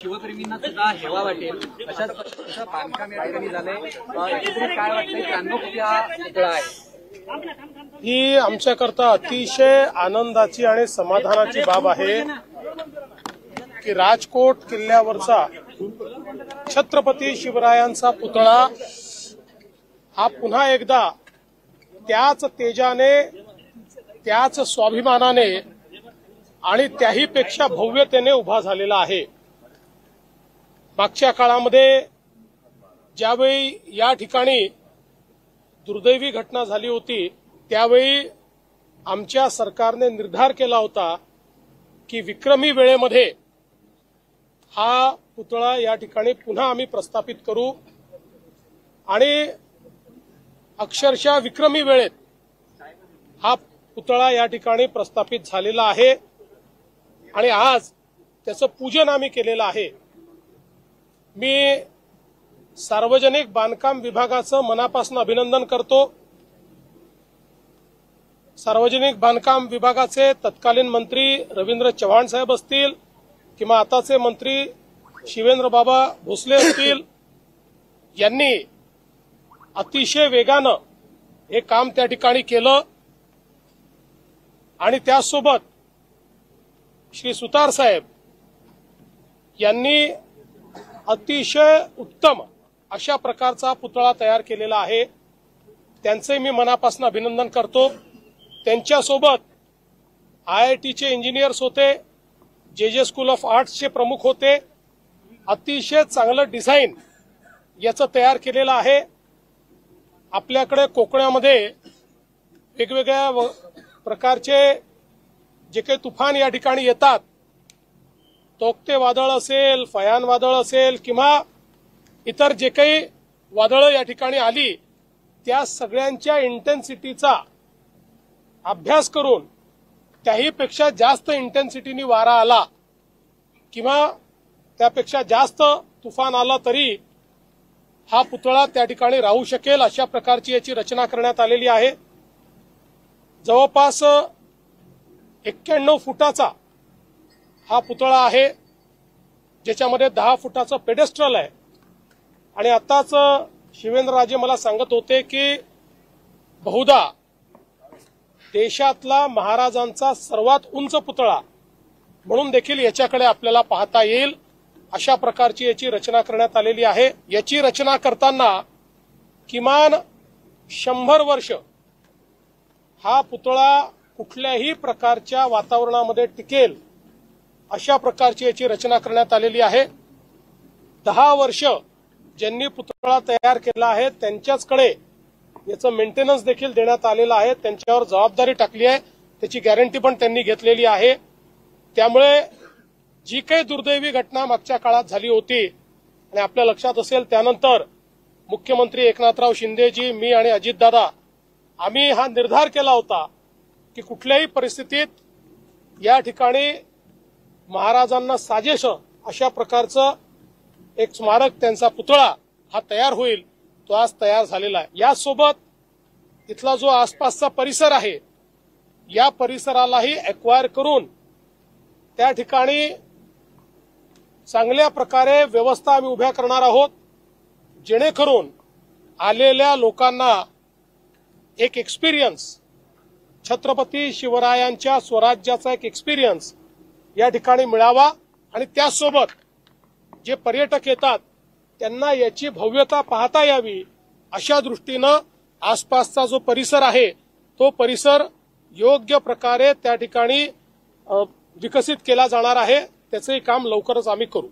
शिवप्रेमींना सुद्धा हेवा वाटेल अशाच पद्धतीचं बांधकाम या ठिकाणी झालंय। काय वाटतंय 93 कोटी हा पुतळा आहे। ही आमच्याकरता अतिशय आनंदाची आणि समाधानाची बाब आहे की राजकोट किल्ल्यावरचा छत्रपती शिवरायांचा पुतळा हा पुन्हा एकदा त्याच तेजाने, त्याच स्वाभिमानाने आणि त्याहीपेक्षा भव्यतेने उभा झालेला आहे। मागच्या काळामध्ये ज्यावेळी या ठिकाणी दुर्दैवी घटना झाली होती त्यावेळी आमच्या सरकारने निर्धार केला होता की विक्रमी वेळेमध्ये हा पुतळा या ठिकाणी पुन्हा आम्ही प्रस्थापित करू आणि अक्षरशः विक्रमी वेळेत हा पुतळा या ठिकाणी प्रस्थापित झालेला आहे आणि आज त्याचं पूजन आम्ही केलेलं आहे। मी सार्वजनिक बांधकाम विभागाचं मनापासून अभिनंदन करतो। सार्वजनिक बांधकाम विभागाचे तत्कालीन मंत्री रवींद्र चव्हाण साहेब असतील किंवा आताचे मंत्री शिवेंद्रबाबा भोसले असतील, यांनी अतिशय वेगानं हे काम त्या ठिकाणी केलं आणि त्यासोबत श्री सुतार साहेब यांनी अतिशय उत्तम अशा प्रकारचा पुतळा तयार केलेला आहे। त्यांचे मी मनापासून अभिनंदन करतो। त्यांच्यासोबत IITचे इंजिनियर्स होते, JJ स्कूल ऑफ आर्ट्सचे प्रमुख होते। अतिशय चांगलं डिझाईन याचं तयार केलेलं आहे। आपल्याकडे कोकणामध्ये वेगवेगळ्या प्रकारचे जे काही तुफान या ठिकाणी येतात, तोक्ते वादळ असेल, फयान वादळ असेल किंवा इतर जे काही वादळं या ठिकाणी आली त्या सगळ्यांच्या इंटेन्सिटीचा अभ्यास करून त्याहीपेक्षा जास्त इंटेन्सिटीने वारा आला किंवा त्यापेक्षा जास्त तुफान आला तरी हा पुतळा त्या ठिकाणी राहू शकेल अशा प्रकारची याची रचना करण्यात आलेली आहे। जवळपास 91 फुटाचा हा पुतळा आहे, ज्याच्यामध्ये 10 फुटाचं पेडेस्ट्रल आहे आणि आताच शिवेंद्रराजे मला सांगत होते की बहुधा देशातला महाराजांचा सर्वात उंच पुतळा म्हणून देखील याच्याकडे आपल्याला पाहता येईल अशा प्रकारची याची रचना करण्यात आलेली आहे। याची रचना करताना किमान 100 वर्ष हा पुतळा कुठल्याही प्रकारच्या वातावरणामध्ये टिकेल अशा प्रकारची याची रचना करण्यात आलेली आहे। 10 वर्ष ज्यांनी पुतळा तयार केला आहे त्यांच्याचकडे याचं मेंटेनन्स देखील देण्यात आलेलं आहे, त्यांच्यावर जबाबदारी टाकली आहे, त्याची गॅरंटी पण त्यांनी घेतलेली आहे। त्यामुळे जी काही दुर्दैवी घटना मागच्या काळात झाली होती आणि आपल्या लक्षात असेल त्यानंतर मुख्यमंत्री एकनाथराव शिंदेजी, मी आणि अजितदादा आम्ही हा निर्धार केला होता की कुठल्याही परिस्थितीत या ठिकाणी महाराजांना साजेश अशा प्रकारचं एक स्मारक, त्यांचा पुतळा हा तयार होईल, तो आज तयार झालेला आहे। यासोबत इथला जो आसपासचा परिसर आहे या परिसरालाही एक्वायर करून त्या ठिकाणी चांगल्या प्रकारे व्यवस्था आम्ही उभ्या करणार आहोत, जेणेकरून आलेल्या लोकांना एक एक्सपिरियन्स, छत्रपती शिवरायांच्या स्वराज्याचा एक एक्सपिरियन्स या ठिकाणी मिळावा आणि त्याचसोबत जे पर्यटक येतात त्यांना याची भव्यता पाहता यावी अशा दृष्टीनं आसपासचा जो परिसर आहे तो परिसर योग्य प्रकारे त्या ठिकाणी विकसित केला जाणार आहे। त्याचंही काम लवकरच आम्ही करू।